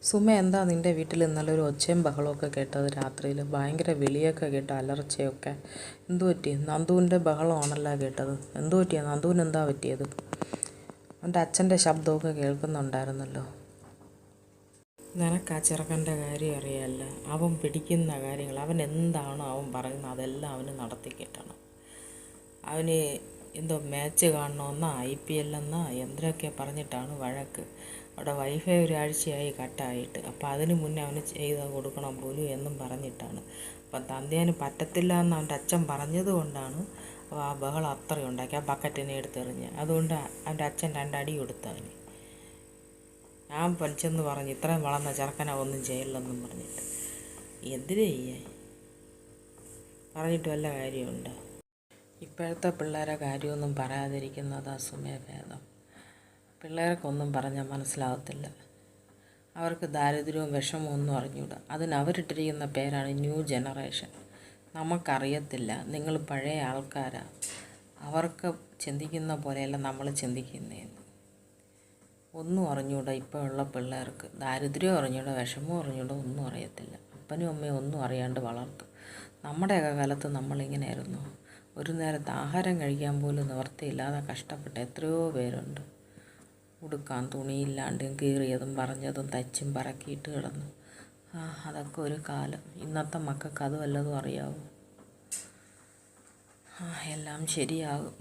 സുമ, എന്താ നിൻ്റെ വീട്ടിൽ ഇന്നലെ ഒരു ഒച്ചയും ബഹളമൊക്കെ കേട്ടത്? രാത്രിയിൽ ഭയങ്കര വിളിയൊക്കെ കേട്ട, അലർച്ചയൊക്കെ. എന്തു പറ്റി? നന്ദുവിൻ്റെ ബഹളമാണല്ലോ കേട്ടത്. എന്തു പറ്റിയാ? നന്ദുവിന് എന്താ പറ്റിയത്? അവൻ്റെ അച്ഛൻ്റെ ശബ്ദമൊക്കെ കേൾക്കുന്നുണ്ടായിരുന്നല്ലോ. നിനക്ക് ആ ചെറുക്കൻ്റെ കാര്യം അറിയാമല്ല. അവൻ പിടിക്കുന്ന കാര്യങ്ങൾ, അവൻ എന്താണോ അവൻ പറയുന്നത് അതെല്ലാം അവന് നടത്തി കിട്ടണം. അവന് എന്തോ മാച്ച് കാണണമെന്നാ, IPL എന്നാ എന്തൊക്കെ പറഞ്ഞിട്ടാണ് വഴക്ക്. അവിടെ വൈഫൈ ഒരാഴ്ചയായി കട്ടായിട്ട്. അപ്പോൾ അതിന് മുന്നേ അവന് ചെയ്ത് കൊടുക്കണം പോലും എന്നും പറഞ്ഞിട്ടാണ്. അപ്പം തന്തേന് പറ്റത്തില്ല എന്ന് അവൻ്റെ അച്ഛൻ പറഞ്ഞത് കൊണ്ടാണ് ആ ബഹളം അത്രയും ഉണ്ടാക്കി. ആ ബക്കറ്റിനെ എടുത്തെറിഞ്ഞ്. അതുകൊണ്ട് അവൻ്റെ അച്ഛൻ 2 അടി കൊടുത്തവന്. ഞാൻ പഠിച്ചെന്ന് പറഞ്ഞ് ഇത്രയും വളർന്ന ചെറുക്കനെ ഒന്നും ചെയ്യില്ലെന്നും പറഞ്ഞിട്ട്. എന്തിനു ചെയ്യേ? പറഞ്ഞിട്ട് വല്ല കാര്യമുണ്ട്? ഇപ്പോഴത്തെ പിള്ളേരെ കാര്യമൊന്നും പറയാതിരിക്കുന്നതാ സുമേ ഭേദം. പിള്ളേർക്കൊന്നും പറഞ്ഞാൽ മനസ്സിലാകത്തില്ല. അവർക്ക് ദാരിദ്ര്യവും വിഷമവും ഒന്നും അറിഞ്ഞൂടാ. അതിന് അവരിട്ടിരിക്കുന്ന പേരാണ് ന്യൂ ജനറേഷൻ. നമുക്കറിയത്തില്ല, നിങ്ങൾ പഴയ ആൾക്കാരാ. അവർക്ക് ചിന്തിക്കുന്ന പോലെയല്ല നമ്മൾ ചിന്തിക്കുന്നതെന്ന്. ഒന്നും അറിഞ്ഞൂടാ ഇപ്പോഴുള്ള പിള്ളേർക്ക്. ദാരിദ്ര്യം അറിഞ്ഞൂടാ, വിഷമവും അറിഞ്ഞൂടാ, ഒന്നും അറിയത്തില്ല. അപ്പനും അമ്മയും ഒന്നും അറിയാണ്ട് വളർത്തും. നമ്മുടെയൊക്കെ കാലത്ത് നമ്മളിങ്ങനെയായിരുന്നു. ഒരു നേരത്തെ ആഹാരം കഴിക്കാൻ പോലും നിവൃത്തിയില്ലാതെ കഷ്ടപ്പെട്ട എത്രയോ പേരുണ്ട്. ഉടുക്കാൻ തുണിയില്ലാണ്ടും കീറിയതും പറഞ്ഞതും തച്ചും പറക്കിയിട്ട് കിടന്നു. അതൊക്കെ ഒരു കാലം. ഇന്നത്തെ മക്കൾക്ക് അത് വല്ലതും അറിയാവോ? എല്ലാം ശരിയാകും.